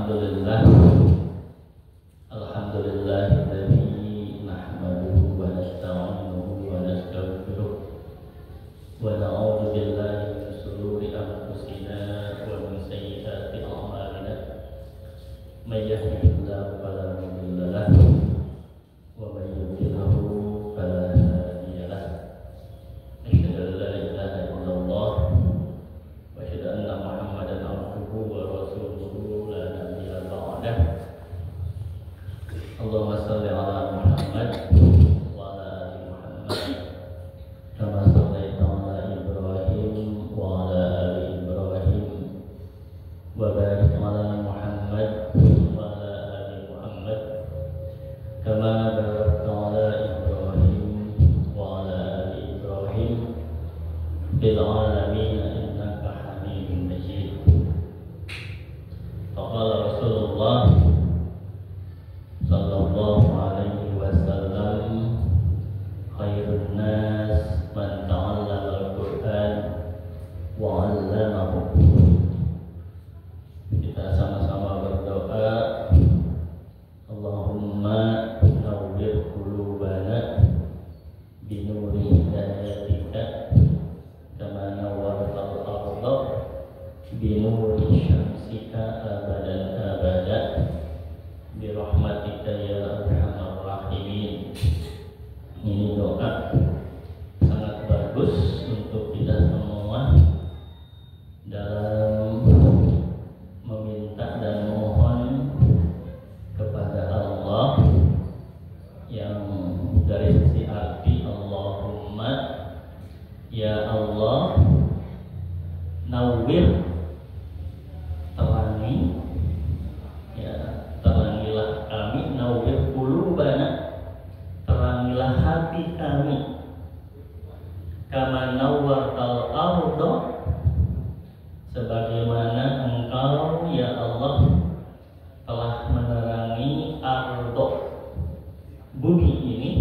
Alhamdulillah, alhamdulillahilladzi nahmaduhu wa nasta'inuhu wa nastaghfiruh wa na'udzu billahi min shururi anfusina wa min sayyiati a'malina. May yahdihillahu fala mudilla lahu wa may yudlilhu fala hadiya lahu. Asyhadu an la ilaha illallah wa asyhadu anna Muhammadan abduhu wa rasuluhu la nabiyya ba'dah. Allahumma shalli ala Muhammad wa ala ali Muhammad kama shallaita ala Ibrahim wa ala ali Ibrahim wa barik ala Muhammad wa ala ali Muhammad kama barakta ala Ibrahim wa ala ali Ibrahim fil alamin innaka Hamidum Majid. Faqala Rasulullah sallallahu alaihi wasallam, khairun nas man ta'allama al-Qur'an wa 'allamahu. Kita sama-sama berdoa, Allahumma nawwir qulubana bi nuri hidayatika kama nawwartal ardha bi nuri syamsika abadan abada bi rahmatika ya arhamar rahimin. Ini doa sangat bagus untuk kita semua dalam meminta dan mohon kepada Allah, yang dari sisi arti Allahumma, ya Allah, nawwir, terangi, terangilah kami, nawwir qulubana, terangilah hati kami, kama nawwartal ardha, sebagaimana Engkau ya Allah telah menerangi ardha, bumi ini,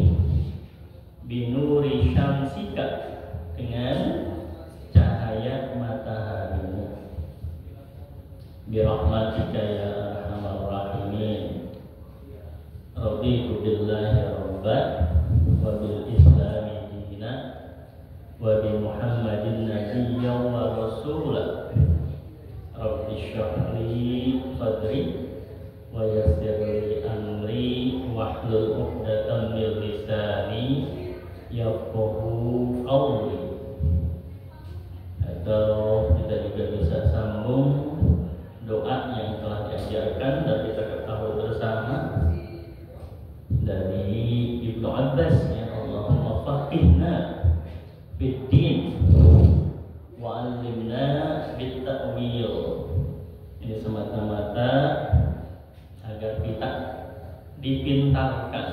binuri syamsika, dengan cahaya mataharimu, birahmatika ya arhamar rahimin. Raditu billahi rabban wa bil islami dinan wa bi Muhammadin nabiyyan wa rasulan. Rabbi shrah li sadri wa yassir li amri wahlul 'uqdatam min lisani yafqahu qawli. Atau kita juga bisa sambung doa yang telah diajarkan dan kita ketahui bersama dari Ibnu Abbas, ya Allahumma faqihna fid din wa 'allimna bit ta'wil. Ini semata-mata agar kita dipintarkan,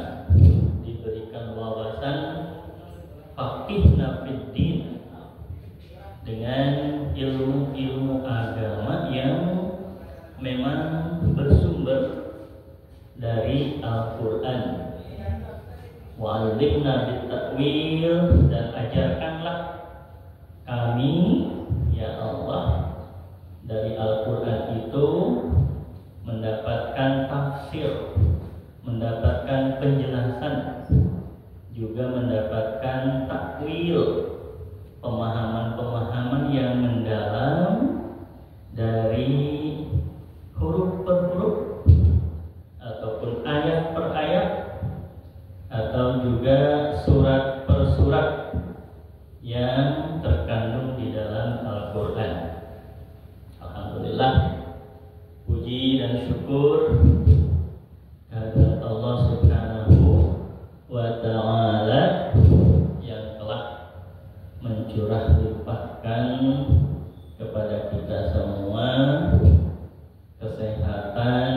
diberikan wawasan faqihna fid din, dengan ilmu-ilmu agama yang memang bersumber dari Al-Quran. Wa'allimna bit-ta'wil, dan ajarkanlah kami ya Allah dari Al-Quran itu mendapatkan tafsir, mendapatkan penjelasan, juga mendapatkan takwil, pemahaman-pemahaman yang mendalam dari huruf per huruf ataupun ayat per ayat, atau juga surat per surat yang terkandung di dalam Al-Quran. Alhamdulillah, puji dan syukur kehadirat Allah Subhanahu wa ta'ala yang telah mencurah limpahkan kepada kita semua kesehatan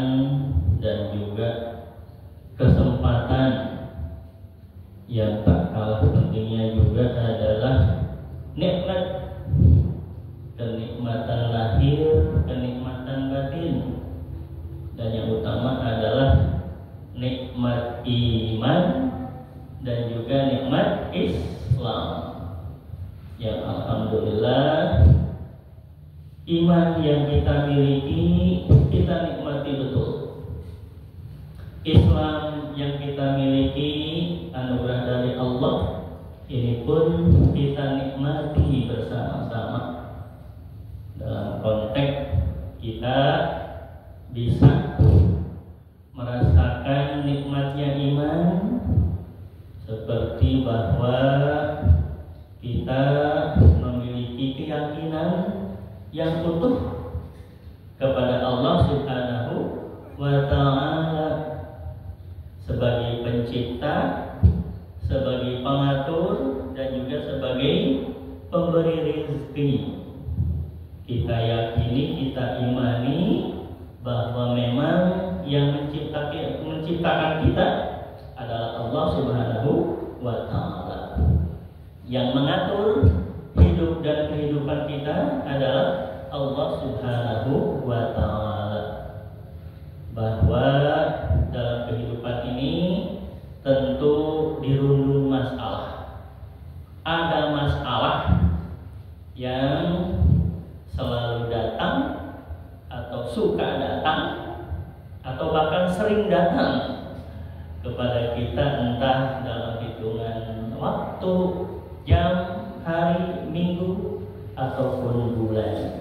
dan juga kesempatan yang tak kalah pentingnya juga adalah nikmat, kenikmatan lahir, kenikmatan batin, dan yang kita miliki, kita nikmati betul. Islam yang kita miliki, anugerah dari Allah, ini pun kita nikmati bersama-sama. Dalam konteks kita bisa merasakan nikmatnya iman, seperti bahwa kita memiliki keyakinan yang utuh kepada Allah Subhanahu wa Ta'ala sebagai pencipta, sebagai pengatur, dan juga sebagai pemberi rezeki. Kita yakini, kita imani bahwa memang yang menciptakan kita adalah Allah Subhanahu wa Ta'ala. Yang mengatur hidup dan kehidupan kita adalah Allah Subhanahu wa Ta'ala. Bahwa dalam kehidupan ini tentu dirundung masalah. Ada masalah yang selalu datang atau suka datang atau bahkan sering datang kepada kita, entah dalam hitungan waktu, jam, hari, minggu, ataupun bulan.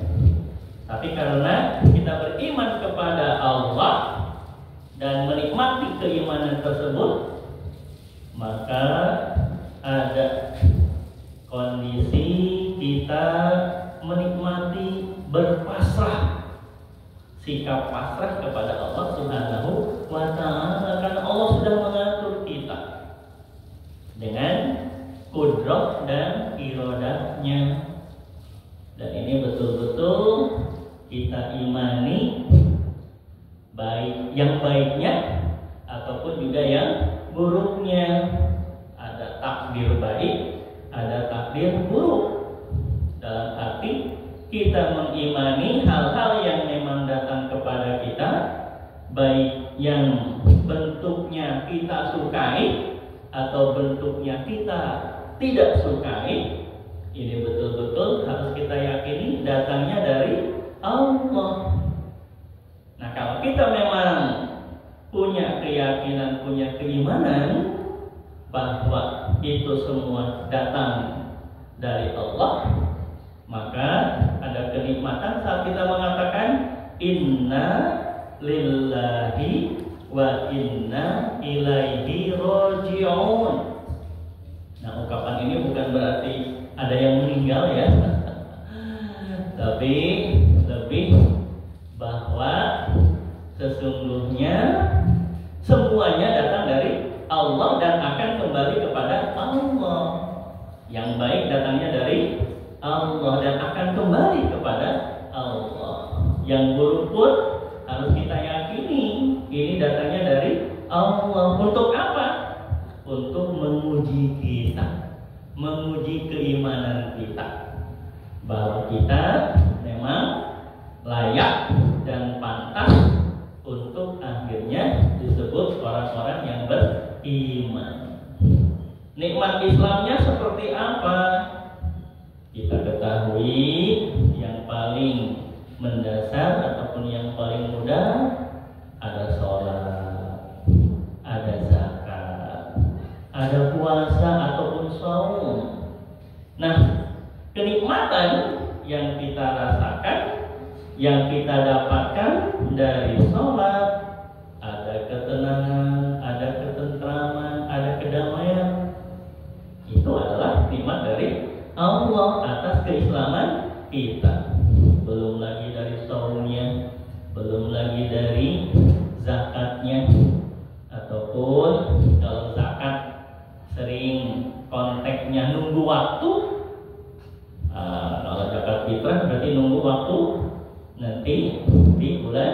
Tapi karena kita beriman kepada Allah dan menikmati keimanan tersebut, maka ada kondisi kita menikmati berpasrah, sikap pasrah kepada Allah Subhanahu wa Ta'ala, karena Allah sudah mengatur kita dengan kudrah dan iradahnya. Dan ini betul-betul kita imani, baik yang baiknya ataupun juga yang buruknya. Ada takdir baik, ada takdir buruk. Dalam arti kita mengimani hal-hal yang memang datang kepada kita, baik yang bentuknya kita sukai atau bentuknya kita tidak sukai. Ini betul-betul harus kita yakini datangnya dari Allah. Nah, kalau kita memang punya keyakinan, punya keimanan bahwa itu semua datang dari Allah, maka ada kenikmatan saat kita mengatakan inna lillahi wa inna ilaihi raji'un. Nah, ungkapan ini bukan berarti ada yang meninggal ya, tapi lebih bahwa sesungguhnya semuanya datang dari Allah dan akan kembali kepada Allah. Yang baik datangnya dari Allah dan akan kembali kepada Allah. Yang buruk pun harus kita yakini ini datangnya dari Allah. Untuk apa? Untuk menguji kita, menguji keimanan kita, bahwa kita memang layak dan pantas untuk akhirnya disebut orang-orang yang beriman. Nikmat Islamnya seperti apa? Kita ketahui yang paling mendasar ataupun yang paling mudah ada sholat, ada zakat, ada puasa ataupun saum. Nah, kenikmatan yang kita rasakan, yang kita dapatkan dari sholat, ada ketenangan, ada ketentraman, ada kedamaian. Itu adalah nikmat dari Allah atas keislaman kita. Belum lagi dari saumnya, belum lagi dari zakatnya, ataupun kalau zakat sering konteksnya nunggu waktu. Kalau zakat fitrah berarti nunggu waktu nanti di bulan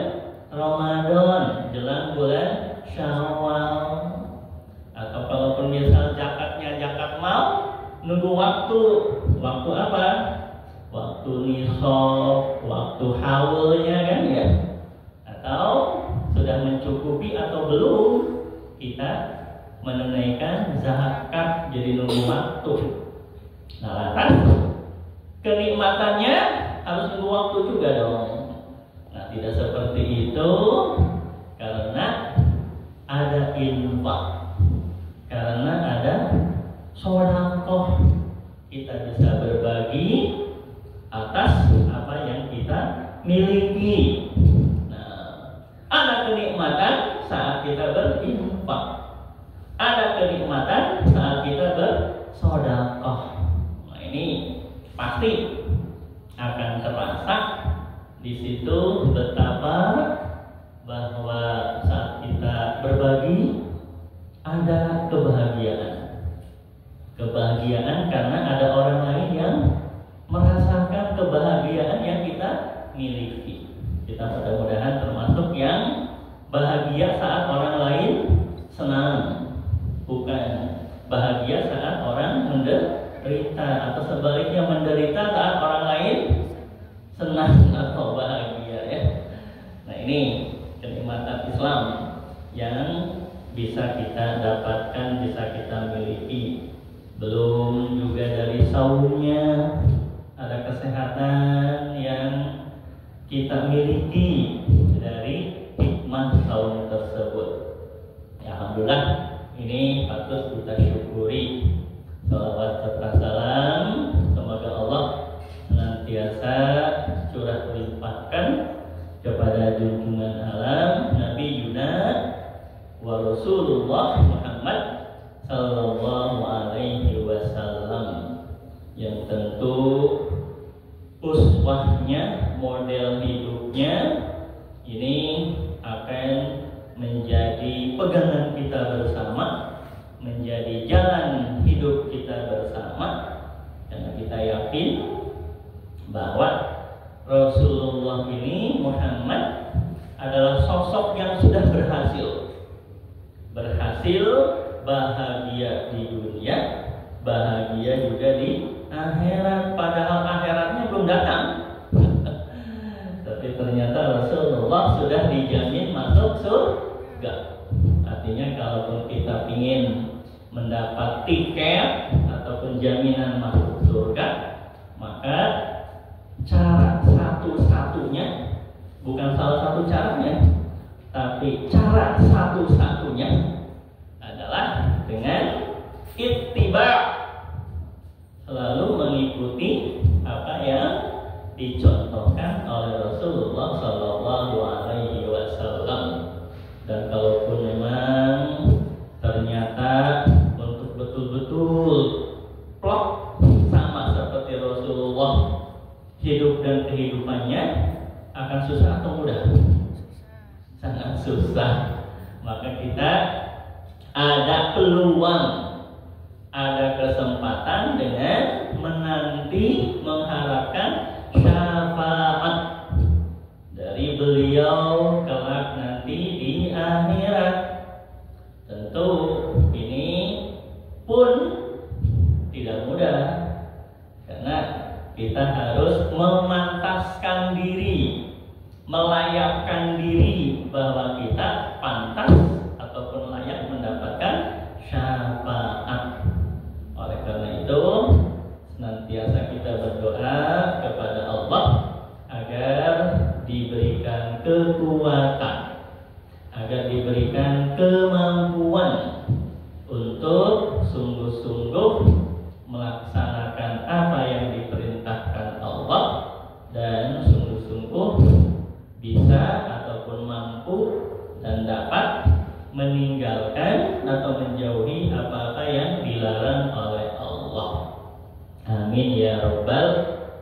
Ramadan, jelang bulan Syawal. Atau kalaupun misal zakatnya zakat mal, nunggu waktu. Waktu apa? Waktu nisab, waktu haulnya kan ya. Atau sudah mencukupi atau belum kita menunaikan zakat, jadi nunggu waktu. Nah, lantas kenikmatannya harus nunggu waktu juga dong. Nah, ada kenikmatan saat kita berinfak. Ada kenikmatan saat kita bersedekah. Nah, ini pasti akan terasa di situ betapa bahwa saat kita berbagi ada kebahagiaan. Kebahagiaan karena ada orang lain yang merasakan kebahagiaan yang kita miliki. Kita mudah-mudahan termasuk yang bahagia saat orang lain senang, bukan bahagia saat orang menderita, atau sebaliknya menderita saat orang lain senang atau bahagia ya. Nah, ini kenikmatan Islam yang bisa kita dapatkan, bisa kita miliki. Belum juga dari saumnya, ada kesehatan yang kita miliki dari hikmah saum tersebut. Ya, alhamdulillah, ini patut kita syukuri. Salawat serta salam semoga Allah senantiasa curah limpahkan kepada junjungan alam Nabi Yuna wa Rasulullah Muhammad sallallahu alaihi wasallam, yang tentu uswahnya, model hidupnya ini akan menjadi pegangan kita bersama, menjadi jalan hidup kita bersama, karena kita yakin bahwa Rasulullah ini, Muhammad, adalah sosok yang sudah berhasil bahagia di dunia, bahagia juga di akhirat, padahal akhiratnya belum datang. Tapi ternyata Rasulullah sudah dijamin masuk surga. Artinya kalaupun kita ingin mendapat tiket ataupun jaminan masuk surga, maka cara satu-satunya, bukan salah satu caranya, tapi cara satu-satunya adalah dengan ittiba', selalu mengikuti apa yang dicontohkan oleh Rasulullah Sallallahu Alaihi Wasallam. Dan kalaupun memang ternyata untuk betul-betul plok sama seperti Rasulullah hidup dan kehidupannya, akan susah atau mudah? Sangat susah. Maka kita ada peluang, ada kesempatan dengan menanti, mengharapkan syafaat dari beliau kelak nanti di akhirat. Tentu ini pun tidak mudah, karena kita harus memantaskan diri, melayakkan diri bahwa kita pantas ataupun layak mendapatkan syafaat. Oleh karena itu, senantiasa kita berdoa kepada Allah agar diberikan kekuatan, agar diberikan kemampuan untuk sungguh-sungguh melaksanakan apa yang diperintahkan Allah, dan sungguh-sungguh bisa ataupun mampu dan dapat meninggalkan atau menjauhi apa-apa yang dilarang oleh Allah. Amin ya rabbal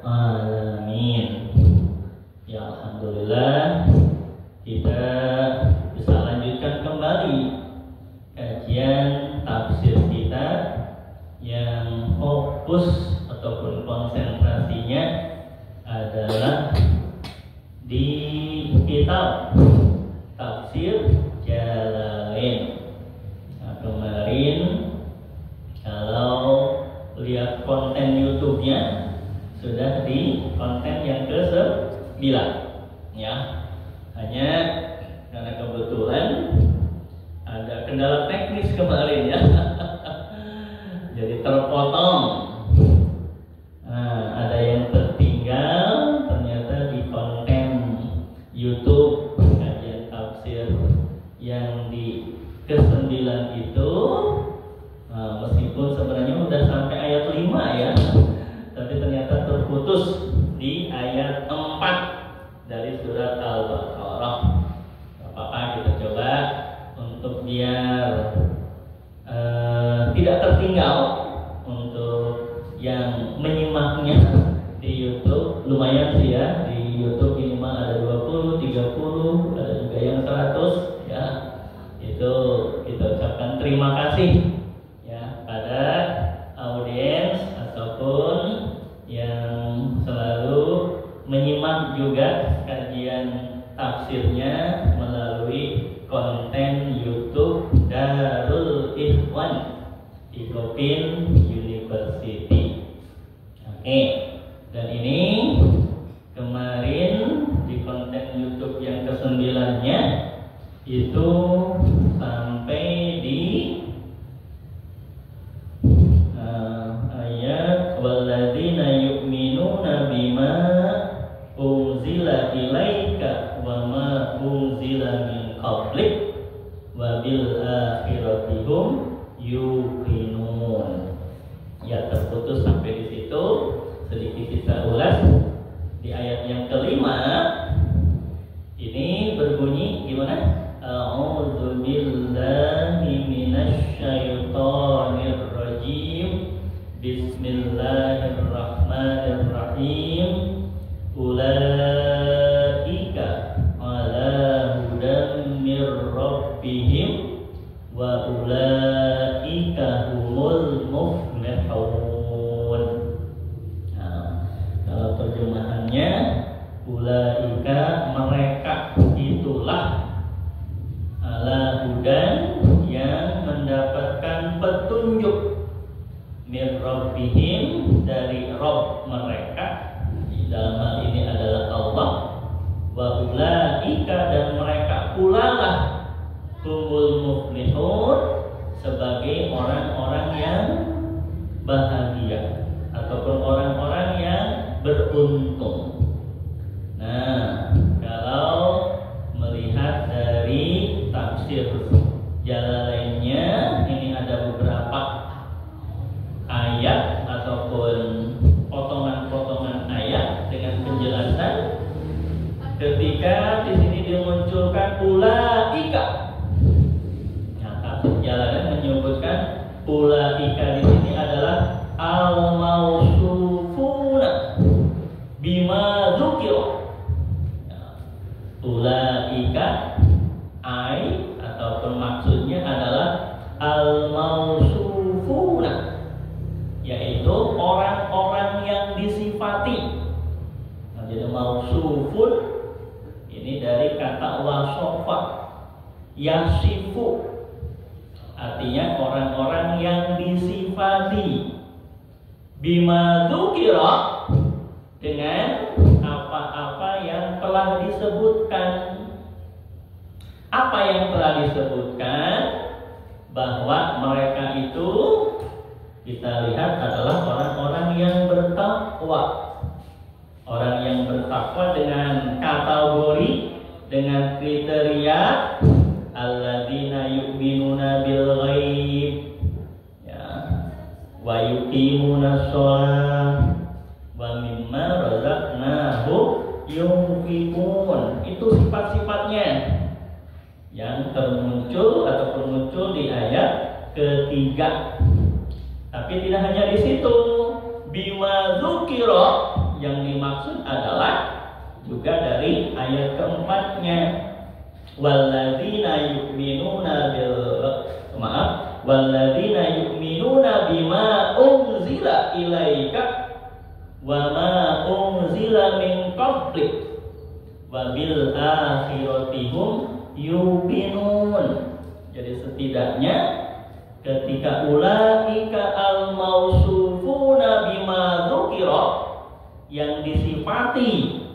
alamin. Ya alhamdulillah, kita bisa lanjutkan kembali kajian tafsir kita yang fokus ataupun konsentrasinya adalah di kitab tafsir Jalalain. Nah, kemarin kalau lihat konten YouTube-nya sudah di konten yang ke-9 ya. Hanya karena kebetulan ada kendala teknis kemarin ya. Jadi terpotong. Nah, ada yang tertinggal ternyata di konten YouTube kajian tafsir yang di ke-9 itu. Nah, meskipun sebenarnya udah sampai ayat 5 ya, tapi ternyata terputus di ayat 4 dari surat Al Al-Baqarah. Apa-apa kita coba untuk biar tidak tertinggal untuk yang menyimaknya di YouTube. Lumayan sih ya, di YouTube minimal ada 20, 30, ada juga yang 100 ya. Itu kita ucapkan terima kasih ya pada audiens ataupun yang selalu menyimak juga kajian tafsirnya melalui konten YouTube Darul Ikhwan di Kopin University. Oke, dan ini kemarin di konten YouTube yang ke-9-nya itu sampai di ayat walladzina yu'minuna bima unzila ilaika wa ma unzila min qablik wa bil akhirati hum yuqinun. Ya, terputus sampai di situ. Sedikit kita ulas di ayat yang kelima. Ini berbunyi gimana? A'udzu billahi minasy syaithanir rajim. Bismillahirrahmanirrahim. Ulaika ala hudan mir rabbihim wa ulaika humul muflihun. Nah, kalau terjemahannya ulaika mereka itulah ala hudan yang mendapatkan petunjuk mir rabbihim dari Rabb mereka, dalam hal ini adalah Allah, wa ulaika dan mereka pula lah humul muflihun sebagai orang-orang yang bahagia ataupun orang-orang yang beruntung. Nah, kalau melihat dari tafsir Jalalainnya, ini ada beberapa ayat ataupun potongan-potongan ayat dengan penjelasan. Ketika di sini dimunculkan ulaika, nah, tafsir Jalalain menyebutkan ulaika di sini adalah al-mausufuna bima dzukira. Ulaika ai ataupun maksudnya adalah al-mausufuna, yaitu orang-orang yang disifati. Nah, jadi mausufun ini dari kata wasofa, yasifu, artinya orang-orang yang disifati. Bima dzukira, dengan apa-apa yang telah disebutkan. Apa yang telah disebutkan? Bahwa mereka itu kita lihat adalah orang-orang yang bertakwa. Orang yang bertakwa dengan kategori, dengan kriteria alladzina yu'minuna bil ghaib ya, wa yuqimuna shalah wa mimma razaqnahum yunfiqun. Itu sifat-sifatnya yang termuncul ataupun muncul di ayat ketiga. Tapi tidak hanya di situ. Bima dzukira yang dimaksud adalah juga dari ayat keempatnya. Walladzina yu'minuna walladzina yu'minuna bima unzila ilaika wa ma unzila min qablik wa bil akhirati hum yuqinun. Jadi setidaknya ketika ulaika al-mausufuna bima dzukira, yang disifati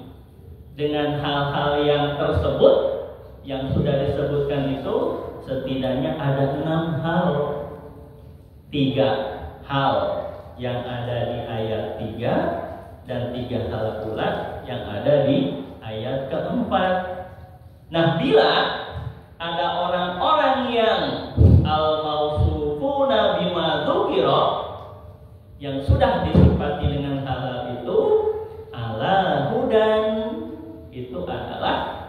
dengan hal-hal yang tersebut, yang sudah disebutkan itu, setidaknya ada 6 hal. 3 hal yang ada di ayat 3 dan 3 hal pula yang ada di ayat keempat. Nah, bila ada orang-orang yang al-mausufuna bima dzukira, yang sudah disifati dengan hal itu, ala hudan, itu adalah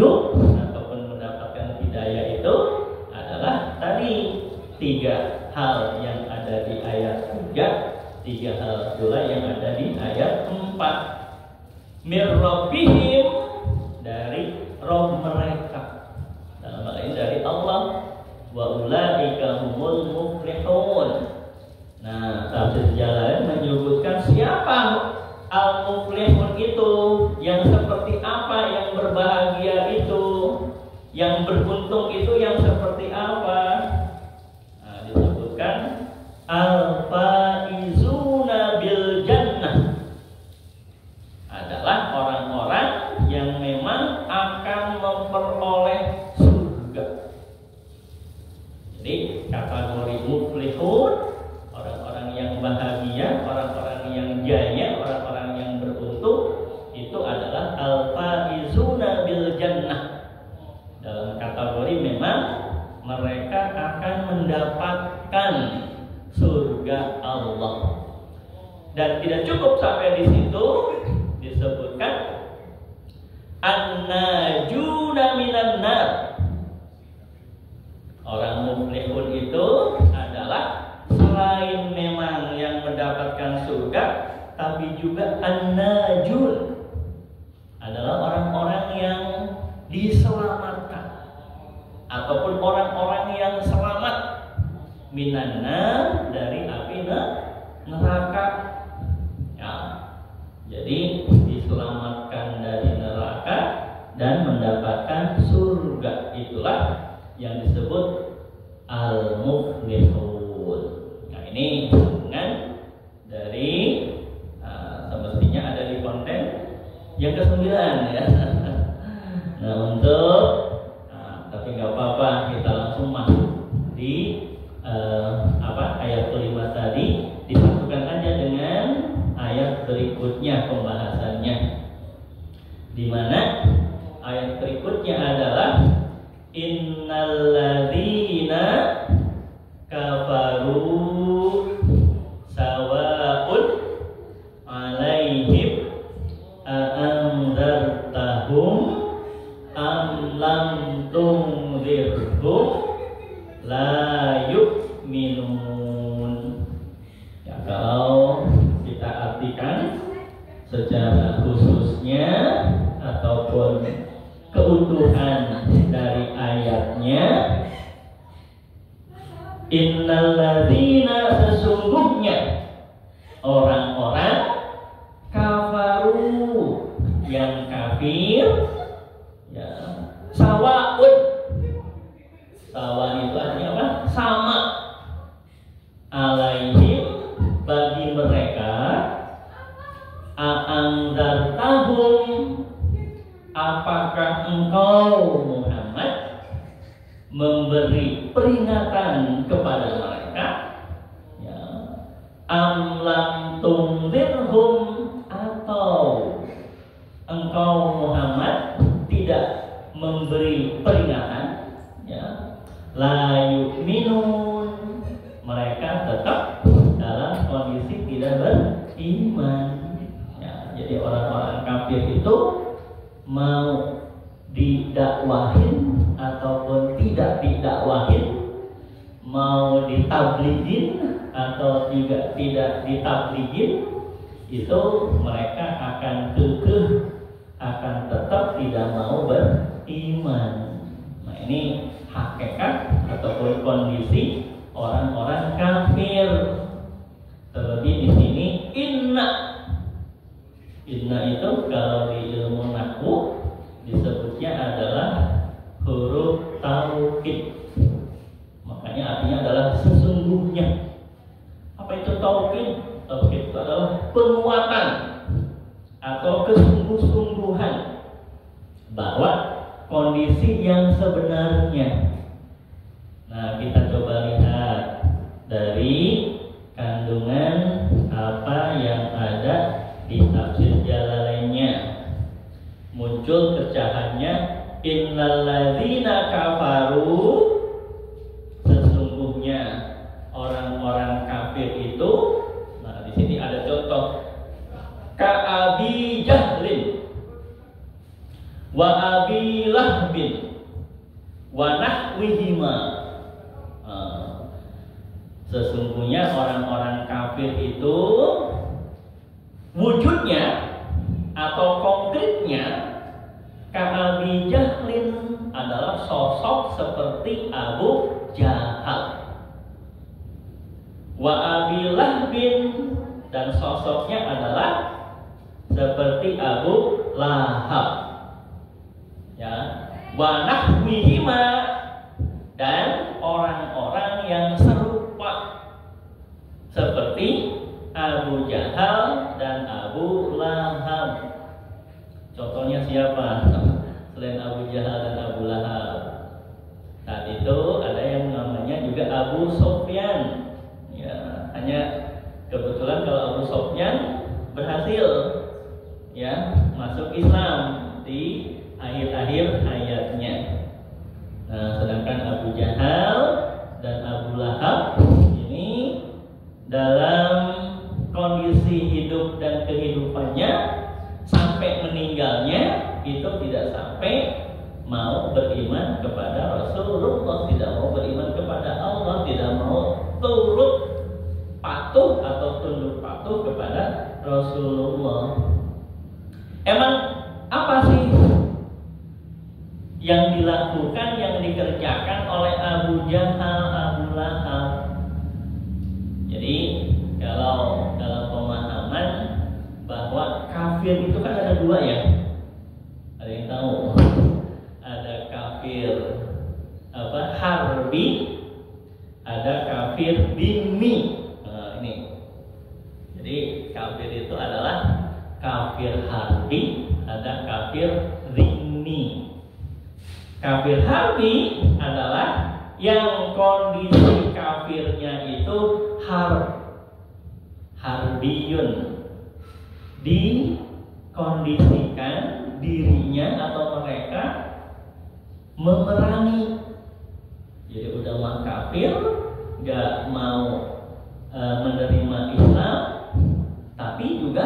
hidup ataupun mendapatkan hidayah itu adalah tadi 3 hal yang ada di ayat 3, 3 hal pula yang ada di ayat 4. Mir rabbihim, dari Rabb mereka, dalam hal ini dari Allah. Wa ulaika humul muflihun. Nah, tafsir Jalalain menyebutkan siapa al-muflihun itu, yang seperti apa, yang berbahagia itu, yang beruntung itu yang seperti apa. Nah, disebutkan al-faizuna bil jannah, adalah orang-orang yang memang akan memperoleh surga. Jadi kategori muflihun, orang-orang yang bahagia, orang-orang yang jaya, orang-orang yang beruntung, itu adalah al-faizuna bil jannah. Dalam kategori memang mereka akan mendapatkan surga Allah. Dan tidak cukup sampai di situ, disebutkan an-najuna minan nar. Orang muflihun itu adalah selain memang yang mendapatkan surga, tapi juga an-najun, adalah orang-orang yang diselamatkan ataupun orang-orang yang selamat minan nar, dari api neraka. Ya. Jadi diselamatkan dari neraka dan mendapatkan surga, itulah yang disebut al-muflihun. Nah, ini sambungan dari semestinya ada di konten yang ke-9 ya. Nah, tapi nggak apa-apa, kita langsung masuk di ayat kelima tadi, disatukan aja dengan ayat berikutnya pembahasannya, di mana ayat berikutnya adalah innalladzina kafaru sawa'un alaihim a'anzartahum am lam tunzirhum la yu'minun. Ya, kalau kita artikan secara khususnya ataupun keutuhan dari ayatnya, innalladzina, sesungguhnya orang-orang kafaru yang kafir, ya, sawaun, sawa itu artinya apa? Sama, alaihim, bagi mereka, a'anzartahum, apakah engkau Muhammad memberi peringatan kepada mereka, ya, am lam tunzirhum, atau engkau Muhammad tidak memberi peringatan, ya, la yu'minun, mereka tetap dalam kondisi tidak beriman. Ya, jadi orang-orang kafir itu mau didakwahin ataupun tidak didakwahin, mau ditablighin atau juga tidak ditablighin, itu mereka akan kekeh, akan tetap tidak mau beriman. Nah, ini hakikat ataupun kondisi orang-orang kafir. Terlebih di sini inna itu kalau di ilmu nahwu disebutnya adalah huruf taukid. Makanya artinya adalah sesungguhnya. Apa itu taukid? Taukid itu adalah penguatan atau kesungguh-sungguhan bahwa kondisi yang sebenarnya. Nah, kita coba lihat dari kandungan apa yang ada di tafsir Jalalainnya. Muncul kecahannya innalladzina kafaru, sesungguhnya orang-orang kafir itu. Nah, di sini ada contoh ka'abi jahlin, wa Abi Lahbin wa nahwihima. Sesungguhnya orang-orang kafir itu wujudnya atau konkretnya Abi Jahlin adalah sosok seperti Abu Jahal, wa Abi Lahbin dan sosoknya adalah seperti Abu Lahab, ya, wa nahwihima dan orang-orang yang serupa seperti Abu Jahal dan Abu Lahab. Contohnya siapa selain Abu Jahal dan Abu Lahab? Saat itu ada yang namanya juga Abu Sufyan. Ya, hanya kebetulan kalau Abu Sufyan berhasil ya masuk Islam di akhir-akhir hayatnya. Nah, sedangkan Abu Jahal dan Abu Lahab ini dalam kondisi hidup dan kehidupannya sampai meninggalnya itu tidak sampai mau beriman kepada Rasulullah, tidak mau beriman kepada Allah, tidak mau turut patuh atau tunduk patuh kepada Rasulullah. Emang apa sih yang dilakukan, yang dikerjakan oleh Abu Jahal, Abu Lahab? Jadi kalau dalam pemahaman bahwa kafir itu kan ada dua ya. Ada yang tahu? Ada kafir harbi, ada kafir dhimmi. Nah, ini. Jadi kafir itu adalah kafir harbi, ada kafir dhimmi. Kafir harbi adalah yang kondisi kafirnya itu harbiyun, dikondisikan dirinya atau mereka memerangi. Jadi udah mah kafir, gak mau menerima Islam, tapi juga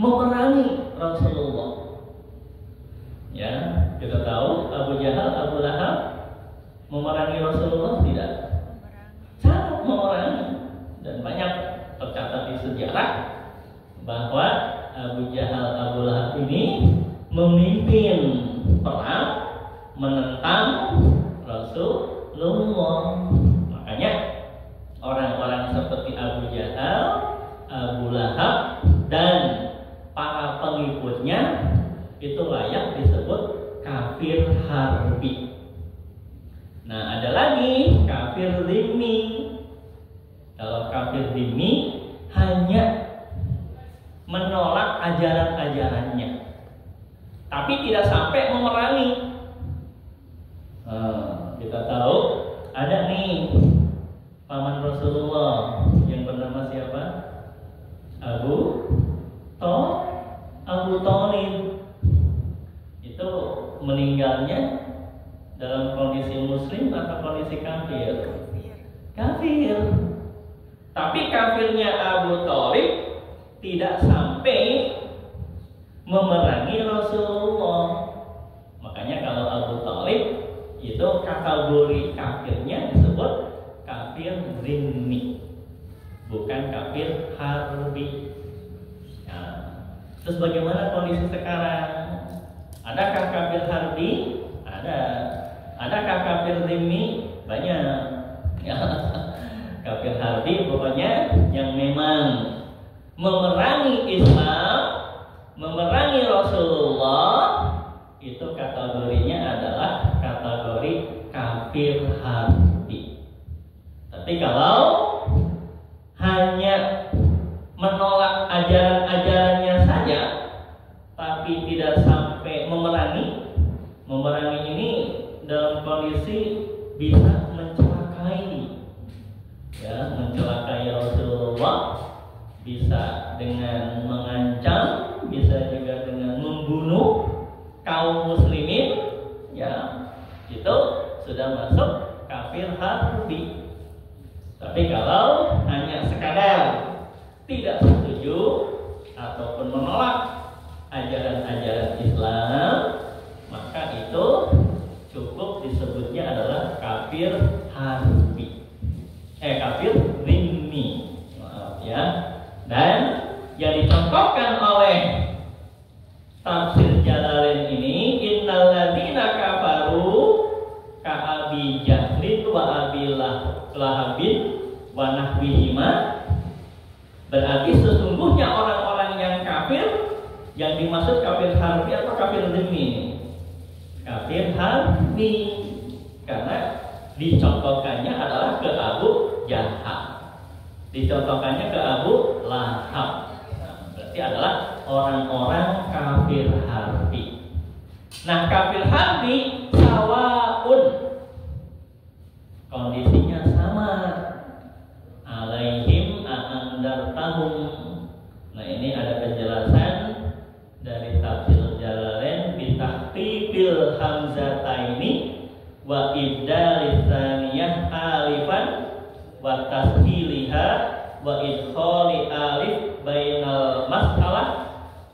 memerangi Rasulullah. Ya, kita tahu Abu Jahal, Abu Lahab memerangi Rasulullah tidak? Sangat memerangi. Dan banyak tercatat di sejarah bahwa Abu Jahal, Abu Lahab ini memimpin perang menentang Rasulullah. Makanya orang-orang seperti Abu Jahal, Abu Lahab dan para pengikutnya itu layak disebut kafir harbi. Nah, ada lagi kafir dhimmi. Kalau kafir dhimmi hanya menolak ajaran-ajarannya, tapi tidak sampai memerangi. Kita tahu ada nih paman Rasulullah yang bernama siapa? Abu Thalib. Itu meninggalnya dalam kondisi muslim atau kondisi kafir? Kafir. Tapi kafirnya Abu Thalib tidak sampai memerangi Rasulullah. Makanya kalau Abu Thalib itu kategori kafirnya disebut kafir dhimmi, bukan kafir harbi. Nah, terus bagaimana kondisi sekarang? Adakah kafir harbi? Ada. Adakah kafir dhimmi? Banyak. Ya. Kafir harbi pokoknya yang memang memerangi Islam, memerangi Rasulullah, itu kategorinya adalah kategori kafir harbi. Tapi kalau hanya menolak ajaran-ajarannya saja, tapi tidak sampai memerangi ini dalam kondisi bisa mencelakai, ya, mencelakai Rasulullah, bisa dengan mengancam, bisa juga dengan membunuh kaum muslimin, ya, itu sudah masuk kafir harbi. Tapi kalau hanya sekadar tidak setuju ataupun menolak ajaran-ajaran Islam, maka Lahabin wa nahwihima. Berarti sesungguhnya orang-orang yang kafir, yang dimaksud kafir harfi atau kafir demi? Kafir harfi, karena dicontohkannya adalah ke Abu Jahal, dicontohkannya ke Abu Lahab. Berarti adalah orang-orang kafir harfi. Nah, kafir harfi sawaun, kondisinya sama. Alaihim a'andartahum. Nah, ini ada penjelasan dari tafsir Jalalain bitahqiqil hamzataini wa ibdalis tsaniyah alifan wa tashiliha wa idkhali alif bainal mas'alah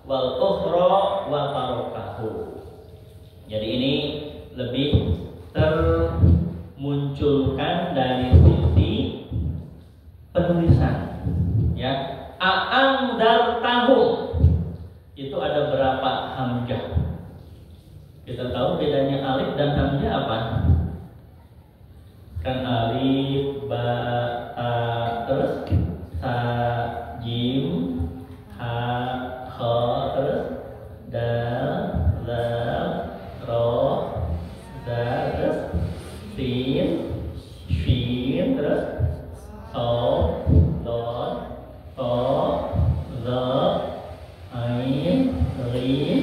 wal ukhra wa tarakahu. Jadi ini lebih termunculkan dari sisi penulisan, ya. A'andartahum itu ada berapa hamzah? Kita tahu bedanya alif dan hamzah apa? Kan alif, ba, ta, terus sa, jim, ha, kha, terus dal, zal, ro, za, terus sin, shin, terus so, dot, to, za, ain, rin,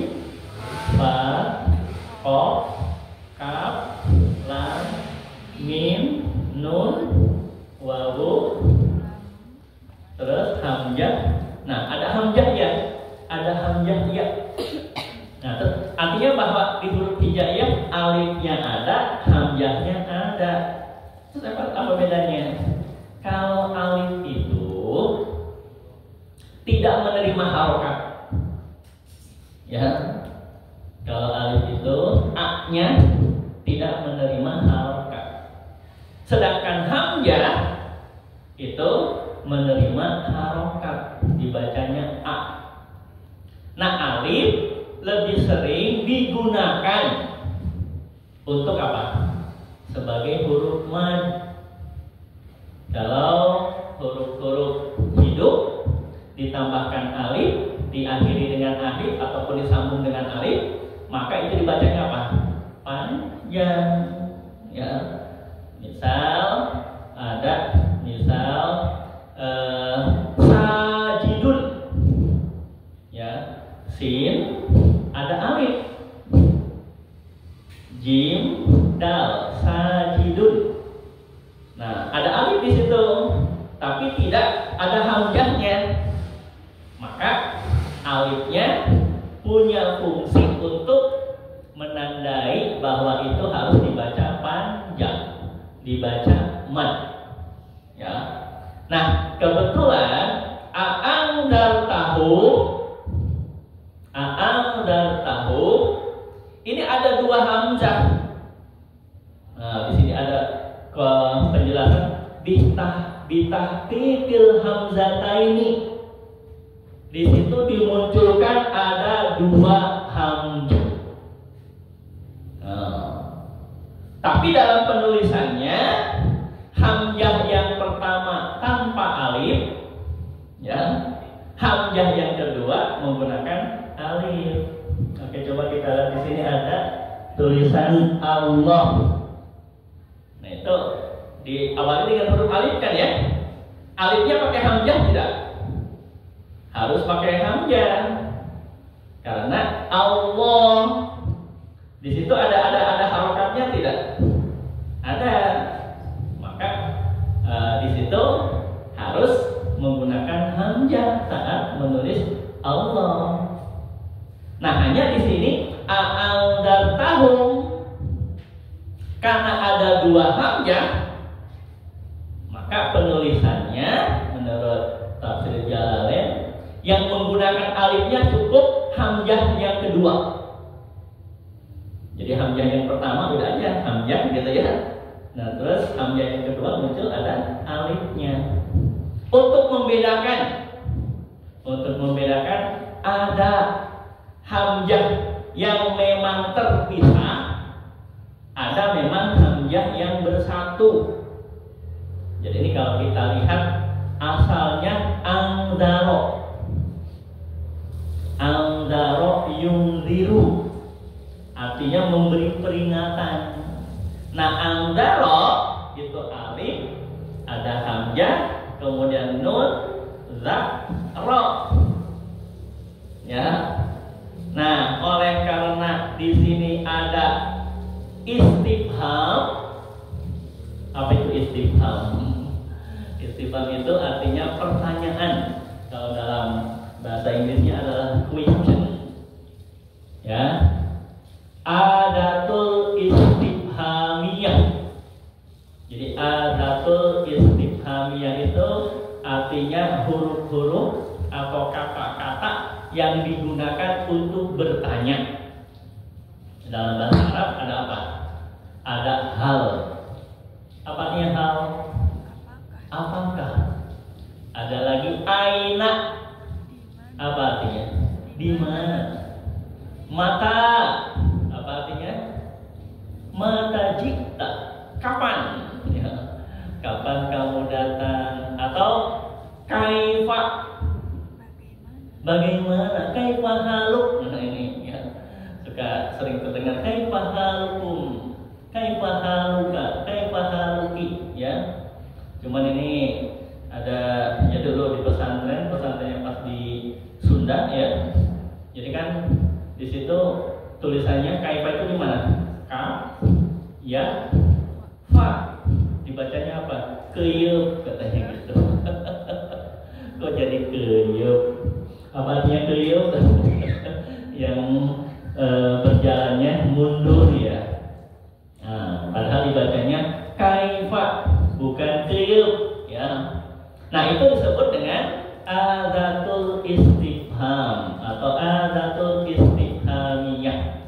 fa, qaf, kaf, lam, mim, nun, wawu, terus hamzah. Nah, ada hamzah ya, ada hamzah ya. Nah, artinya bahwa di huruf hijaiyah alifnya ada, hamzahnya ada. Terus apa bedanya? Kalau alif itu tidak menerima harokat, ya. Kalau alif itu a-nya tidak menerima harokat. Sedangkan hamzah itu menerima harokat, dibacanya a. Nah, alif lebih sering digunakan untuk apa? Sebagai huruf mad. Kalau huruf-huruf hidup ditambahkan alif, diakhiri dengan alif ataupun disambung dengan alif, maka itu dibacanya apa? Panjang, ya. Misal ada sajidun, ya, sin ada alif, jim, dal, sajidun. Nah, ada alif di situ, tapi tidak ada hamzahnya. Maka alifnya punya fungsi untuk menandai bahwa itu harus dibaca panjang, dibaca mad, ya. Nah, kebetulan a'andartahu ini ada dua hamzah. Nah, di sini ada penjelasan bitahqiqil hamzataini. Di situ dimunculkan ada dua hamzah. Tapi dalam penulisannya hamzah yang pertama tanpa alif, ya. Hamzah yang kedua menggunakan alif. Oke, coba kita lihat di sini ada tulisan Allah. Nah, itu diawali dengan huruf alif kan ya? Alifnya pakai hamzah tidak? Harus pakai hamzah. Karena Allah di situ ada harokatnya tidak? Ada. Maka di situ harus menggunakan hamzah saat menulis Allah. Nah, hanya di sini a'andartahum karena ada dua hamzah, maka penulisannya menurut tafsir Jalalain yang menggunakan alifnya cukup hamzah yang kedua. Jadi hamzah yang pertama beda aja, hamzah gitu ya. Nah, terus hamzah yang kedua muncul ada alifnya. Untuk membedakan ada hamzah yang memang terpisah, ada memang hamzah yang bersatu. Jadi ini kalau kita lihat asalnya angdaro. Angdaro yunziru, artinya memberi peringatan. Nah, angdaro itu alif, ada hamzah, kemudian nun, za, ro. Ya. Nah, oleh karena di sini ada istifham. Apa itu istifham? Istifham itu artinya pertanyaan. Kalau dalam bahasa Inggrisnya adalah question. Ya. Adatul istifhamiyah. Jadi adatul istifhamiyah itu artinya huruf-huruf atau kata-kata yang digunakan untuk bertanya. Dalam bahasa Arab ada apa? Ada hal. Apa artinya hal? Apakah? Ada lagi aina. Apa artinya? Di mana? Mata. Apa artinya? Mata jikta. Kapan? Ya. Kapan kamu datang? Atau kaifa. Bagaimana? Kaifa haluk. Nah ini ya. Suka sering terdengar kaifa halukum. Kaifa haluka. Kaifa haluki, ya. Cuman ini ada ya dulu di pesantren yang pas di Sunda ya. Jadi kan di situ tulisannya kaifa itu di mana? Ka, ya, fa. Dibacanya apa? Keyup katanya gitu. Kok jadi keyup? Apa artinya keyup? Yang berjalannya mundur ya. Nah, padahal dibacanya kaifa, bukan keyup ya. Nah, itu disebut dengan adatul istifham atau adatul istifhamiyah.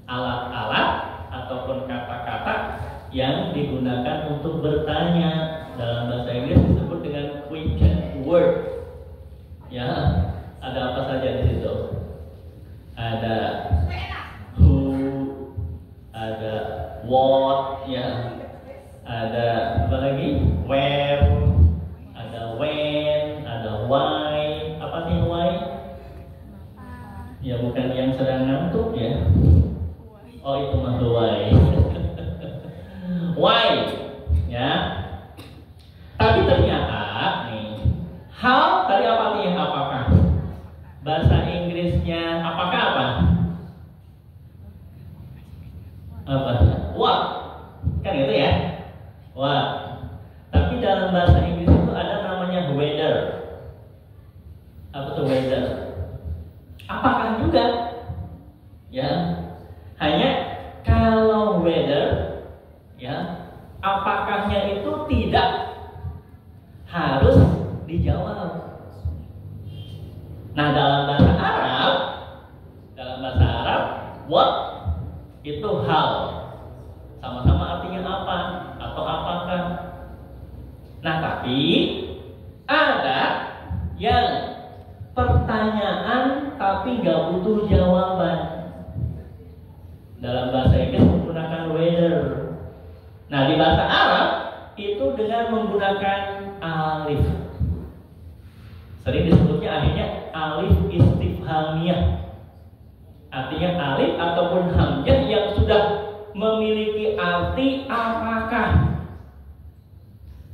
Alat-alat ataupun kata-kata yang digunakan untuk bertanya. Dalam bahasa Inggris disebut dengan question word. Ya, ada apa saja di situ? Ada who, ada what, ya. Ada apa lagi? Where, ada when, ada why. Apa nih why? Ya bukan yang sedang ngantuk ya. Oh itu mah why. Why, ya. Tapi ternyata nih, how tadi apa nih? Apakah? Bahasa Inggrisnya apakah apa? Apa? What? Kan gitu ya? What? Tapi dalam bahasa Inggris itu ada namanya whether. Apa tuh whether? Apakah juga? Ya. Hanya kalau whether, ya, apakahnya itu tidak harus dijawab. Nah, dalam bahasa Arab, what itu hal, sama-sama artinya apa atau apakah. Nah, tapi ada yang pertanyaan tapi nggak butuh jawaban. Dalam bahasa Inggris menggunakan whether. Nah, di bahasa Arab itu dengan menggunakan alif. Sering disebutnya akhirnya alif istifhamiyah. Artinya alif ataupun hamzah yang sudah memiliki arti apakah.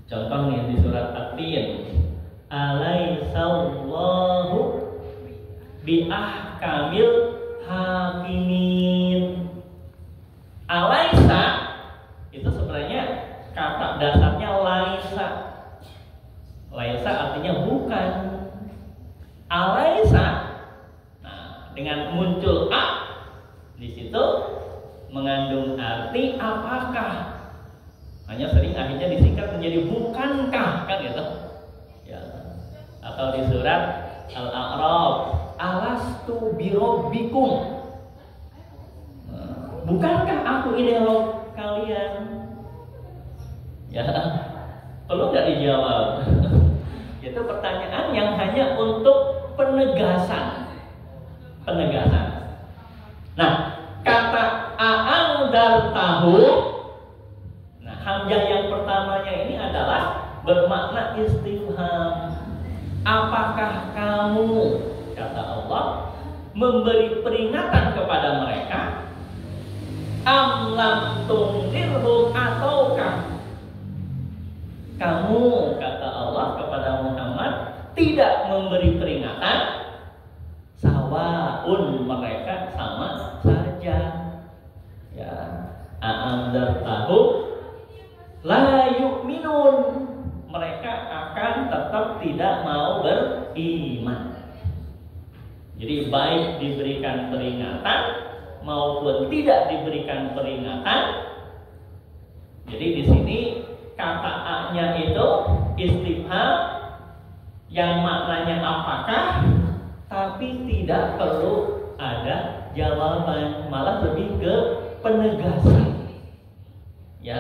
Contohnya di surat At-Tin, alaihissallahu biahkamil hakimin. Alaisa itu sebenarnya kata dasarnya laisa. Laisa artinya bukan. Alaisa, nah, dengan muncul a di situ mengandung arti apakah. Hanya sering akhirnya disingkat menjadi bukankah, kan gitu. Ya. Atau di surat Al-A'raf, alastu birabbikum. Bukankah aku ini Rob kalian? Ya, perlu nggak dijawab? Itu pertanyaan yang hanya untuk penegasan. Nah, kata a'ang dar tahu. Nah, hamzah yang pertamanya ini adalah bermakna istifham. Apakah kamu, kata Allah, memberi peringatan kepada mereka? Am lam tunzirhum, ataukah kamu, kata Allah kepada Muhammad, tidak memberi peringatan? Sawaun, mereka sama saja. Ya, a'anzartahum la yu'minun, mereka akan tetap tidak mau beriman. Jadi baik diberikan peringatan maupun tidak diberikan peringatan. Jadi di sini kata A-nya itu istifham yang maknanya apakah, tapi tidak perlu ada jawaban, malah lebih ke penegasan. Ya,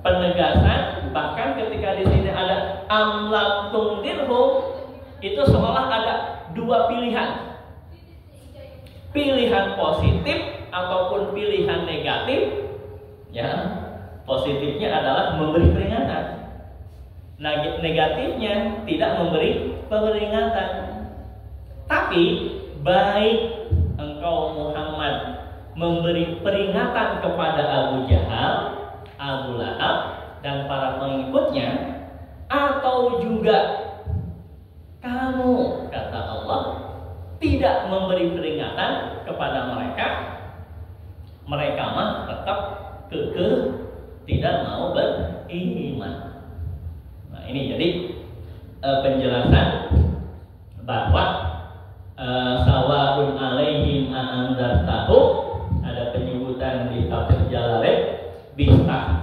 penegasan. Bahkan ketika di sini ada am lam tunzirhum, itu seolah ada dua pilihan. Pilihan positif ataupun pilihan negatif. Ya, positifnya adalah memberi peringatan. Negatifnya tidak memberi peringatan. Tapi baik engkau Muhammad memberi peringatan kepada Abu Jahal, Abu Lahab dan para pengikutnya, atau juga kamu, kata Allah, tidak memberi peringatan kepada mereka, mereka mah tetap kekeh tidak mau beriman. Nah, ini jadi penjelasan bahwa sawaun alaihim a'anzartahum, ada penyebutan di tafsir Jalalain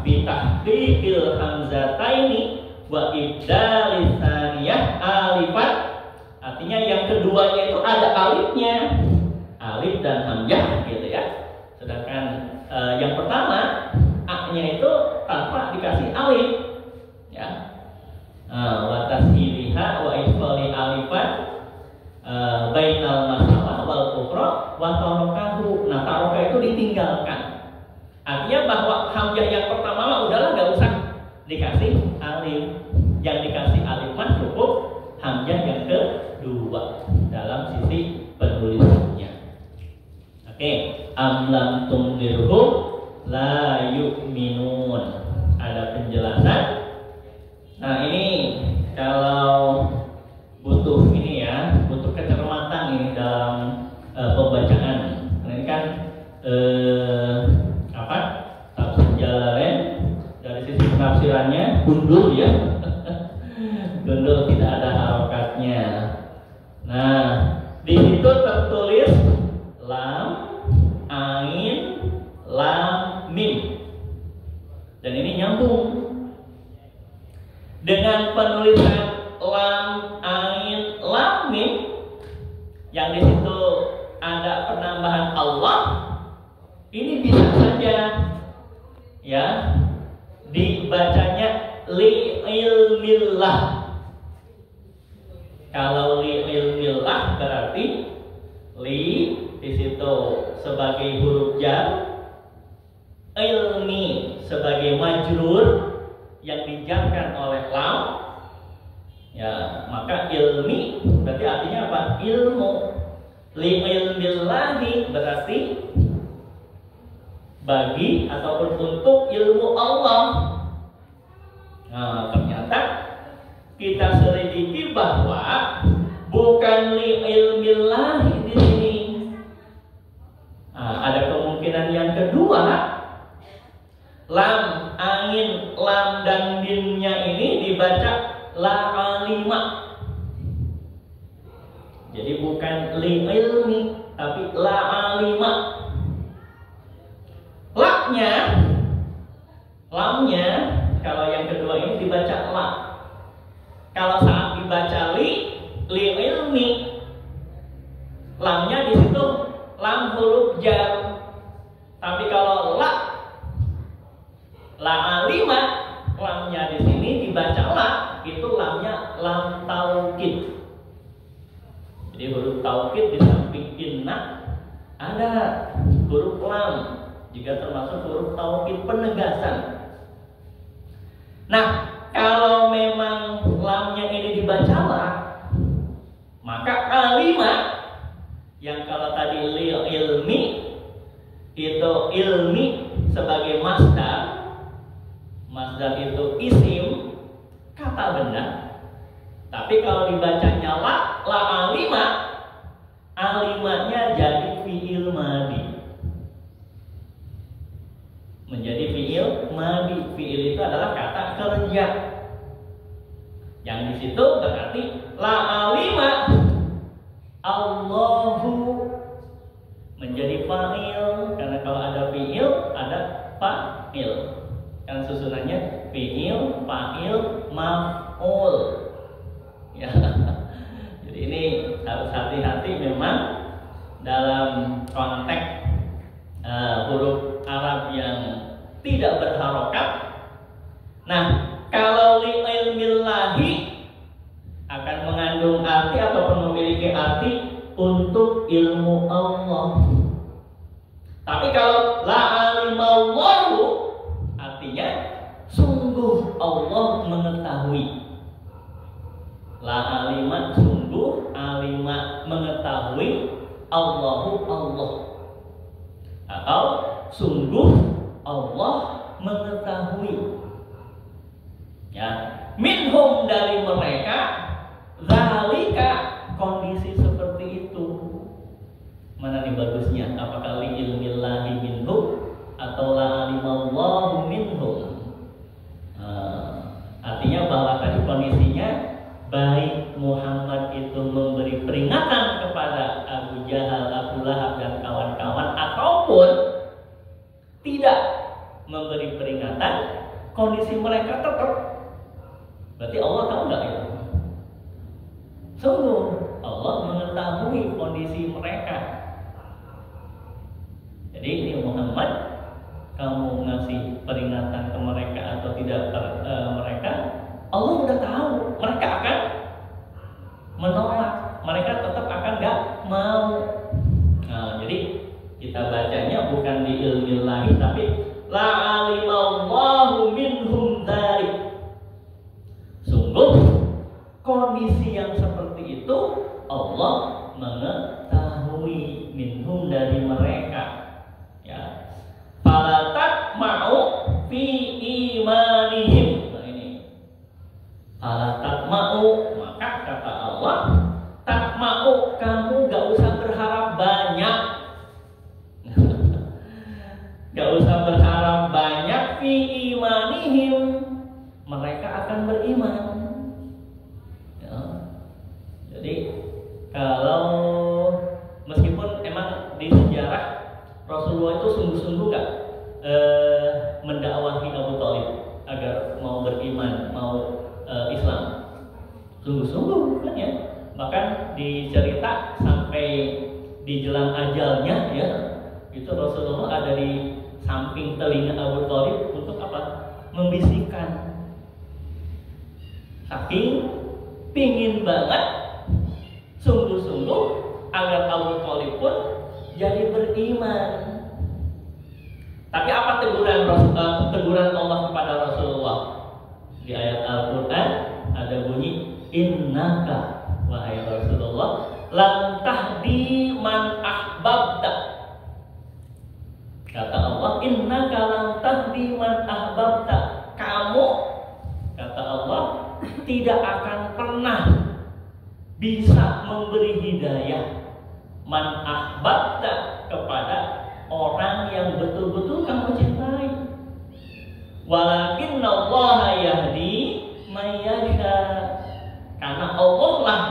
bitahqiqil hamzataini wa ibdalis tsaniyah alifan. Artinya yang keduanya itu ada alifnya, alif dan hamzah gitu ya. Sedangkan yang pertama A-nya itu tanpa dikasih alif, ya. Wa tashiliha wa isfali alifan bainal masalah wal kufra wa tarakahu. Nah, taraka itu ditinggalkan. Artinya bahwa hamzah yang pertama mah udahlah enggak usah dikasih alif. Yang dikasih alif mah cukup hamzah yang kedua dalam sisi penulisannya. Oke, am lam tunzirhum la yu'minun. Ada penjelasan. Nah, ini kalau butuh ini ya, butuh kecermatan ini dalam pembacaan. Karena ini kan tafsir Jalalain dari sisi penafsirannya gundul ya. Gundul, tidak ada harokatnya. Nah, di situ tertulis lam, ain, lam, mim. Dan ini nyambung dengan penulisan lam, ain, lam, mim yang di situ ada penambahan Allah. Ini bisa saja ya dibacanya li ilmillah. Kalau li ilmillah berarti li di situ sebagai huruf jar, ilmi sebagai majrur yang dijarkan oleh lam. Ya, maka ilmi berarti artinya apa? Ilmu. Li ilmillahi berarti bagi ataupun untuk ilmu Allah. Nah, ternyata kita selidiki bahwa bukan li ilmillahi di sini. Nah, ada kemungkinan yang kedua, lam, ain, lam dan mimnya ini dibaca la alima. Jadi bukan li ilmi tapi la alima. Lamnya kalau yang kedua ini dibaca la. Kalau saat dibaca li ilmi, lamnya di situ lam huruf jar. Tapi kalau la alima, lamnya di sini dibaca la, itu lamnya lam taukid. Jadi huruf taukid di samping inna ada huruf lam, juga termasuk huruf taukid penegasan. Nah, kalau memang lamnya ini dibaca la, maka alima yang kalau tadi lil ilmi itu ilmi sebagai masdar, masdar itu isim kata benda. Tapi kalau dibacanya la alima, alimanya jadi fiil madi. Menjadi fiil madi. Fiil itu adalah kata kerja. Yang di situ berarti la alima Allahu menjadi fa'il, karena kalau ada fiil ada fa'il. Kan susunannya fiil, fa'il, maf'ul. Ya. Jadi ini harus hati-hati memang dalam konteks huruf Arab yang tidak berharokat. Nah, kalau li ilmillahi akan mengandung arti ataupun memiliki arti untuk ilmu Allah. Tapi kalau la alimallahu artinya sungguh Allah mengetahui. La alima sungguh, alima mengetahui, Allahu Allah. Atau sungguh Allah mengetahui. Ya, minhum dari mereka, zalika kondisi seperti itu. Mana nih bagusnya? Apakah li ilmillahi minhum atau la alimallahu minhum? Artinya bahwa tadi kondisinya baik Muhammad itu memberi peringatan kepada Abu Jahal, Abu Lahab dan kawan-kawan, ataupun tidak memberi peringatan, kondisi mereka tetap. Berarti Allah tahu nggak itu? Sungguh Allah mengetahui kondisi mereka. Jadi ini Muhammad, kamu ngasih peringatan ke mereka atau tidak mereka, Allah udah tahu mereka akan menolak, mereka tetap akan nggak mau. Nah, jadi kita bacanya bukan di ilmillahi tapi la alimallahu minhum dzalik. Sungguh kondisi yang seperti itu Allah mengetahui minhum dari mereka. Ya. Falatat ma'u fi imanihim. Nah ini. Falatat ma'u, maka kata Allah, tak ma'u, kamu gak usah berharap banyak. Gak usah berharap banyak fi imanihim, mereka akan beriman. Ya. Jadi kalau meskipun emang di sejarah Rasulullah itu sungguh-sungguh gak mendakwahi Abu Thalib agar mau beriman, mau Islam, sungguh-sungguh kan ya. Bahkan dicerita sampai di jelang ajalnya ya, itu Rasulullah ada di samping telinga Abu Thalib untuk apa? Membisikkan. Saking pingin banget, sungguh-sungguh agar Abu Thalib pun jadi beriman. Tapi apa teguran Allah kepada Rasulullah? Di ayat Al-Quran ada bunyi, innaka, wahai Rasulullah, lan tahdi man ahbabta. Kata Allah, innaka lan tahdi man ahbabta. Kamu, kata Allah, tidak akan pernah bisa memberi hidayah man ahbabta kepada orang yang betul-betul kamu cintai. Walakinna Allah yahdi may yasha. Karena Allah lah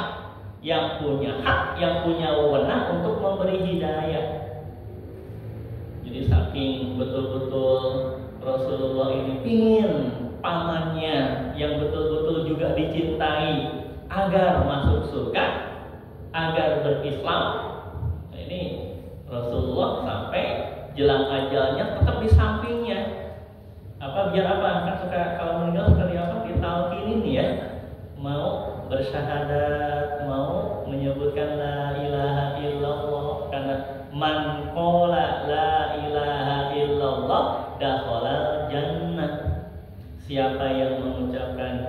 yang punya hak, yang punya wewenang untuk memberi hidayah. Jadi saking betul-betul Rasulullah ini ingin pamannya yang betul-betul juga dicintai agar masuk surga, agar berislam. Nah, ini Rasulullah sampai jelang ajalnya tetap di sampingnya. Apa biar apa? Kan suka kalau meninggal suka ditalkinin ya. Mau bersyahadat, mau menyebutkan la ilaha illallah, karena man qala la ilaha illallah dakhala jannah. Siapa yang mengucapkan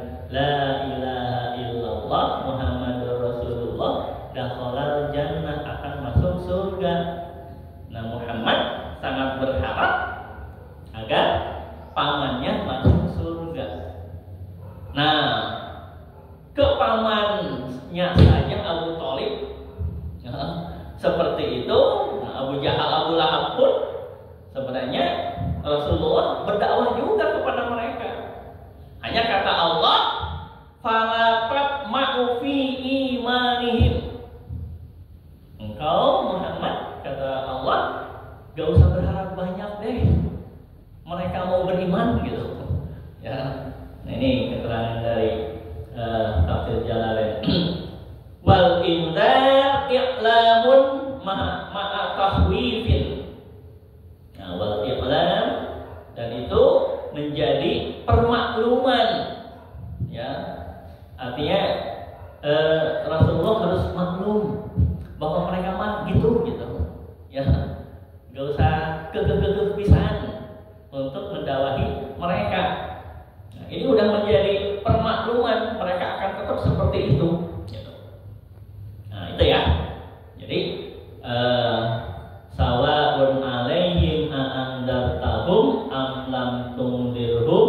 berharap agar pamannya masuk surga. Nah, ke pamannya saja Abu Thalib seperti itu. Nah, Abu Jahal, Abu Lahab pun sebenarnya Rasulullah berdakwah juga kepada mereka. Hanya kata Allah, fala tatma'u fi imanihim. Engkau Muhammad, kata Allah, gak usah berharap banyak deh. Mereka mau beriman gitu. Ya, nah ini keterangan dari tafsir Jalalain. Wal inzar i'lamun ma'a tahwifin. Nah, wal i'lam, dan itu menjadi permakluman. Ya, artinya Rasulullah harus maklum bahwa mereka mah gitu. Ya, gak usah kepisahan untuk mendakwahi mereka. Nah, ini udah menjadi permakluman, mereka akan tetap seperti itu. Gitu. Nah, itu ya. Jadi sawa'un 'alaihim a'andartahum am lam tundirhum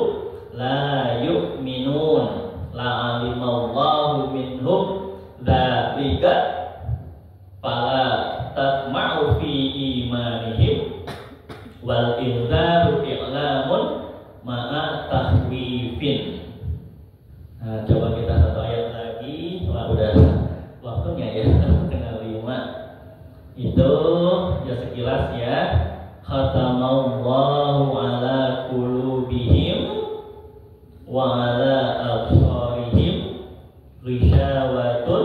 la yu'minun la'alimallahu minhum dzalika fala tatma'u fi imanihim wal inzaru i'lamun ma'a tahwifin. Nah, coba kita satu ayat lagi. Wah, udah waktunya ya, tengah 5. Itu ya sekilas ya. Khatamallahu ala qulubihim wa ala absarihim ghisyawatun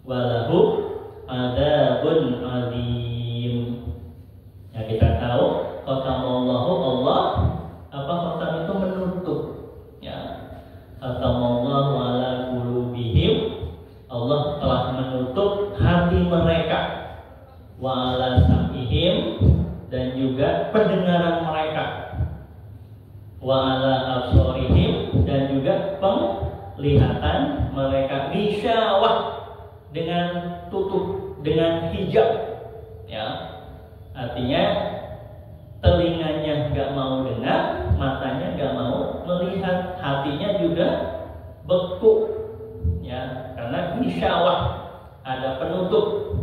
walahum adzabun adzim. Ya, kita tahu khatamallahu, Allah apa khatam itu menutup. Ya, khatamallahu ala qulubihim, Allah telah menutup hati mereka, wa ala sam'ihim, dan juga pendengaran mereka, wa ala absarihim, dan juga penglihatan mereka, bisyawah, dengan tutup, dengan hijab. Ya, artinya telinganya nggak mau dengar, matanya nggak mau melihat, hatinya juga beku. Ya, karena bisyawah, ada penutup.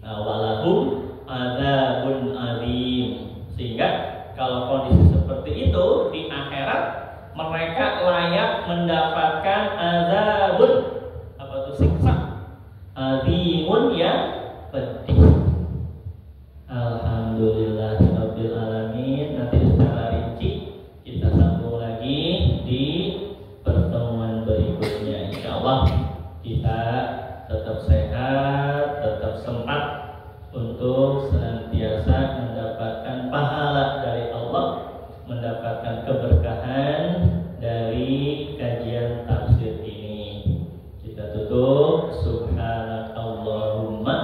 Nah, walahum adzabun adzim. Sehingga kalau kondisi seperti itu di akhirat, mereka layak mendapatkan adzabun, apa itu, siksa adzimun, yang pedih. Alhamdulillahirabbil alamin. Nanti secara rinci kita sambung lagi di pertemuan berikutnya. Insyaallah kita tetap sehat, tetap sempat untuk senantiasa mendapatkan pahala dari Allah, mendapatkan keberkahan dari kajian tafsir ini. Kita tutup, subhanakallahumma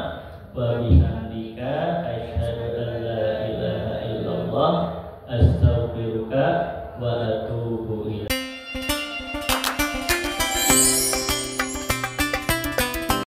wa bihamdika asyhadu an la ilaha illallah astaghfiruka wa atubu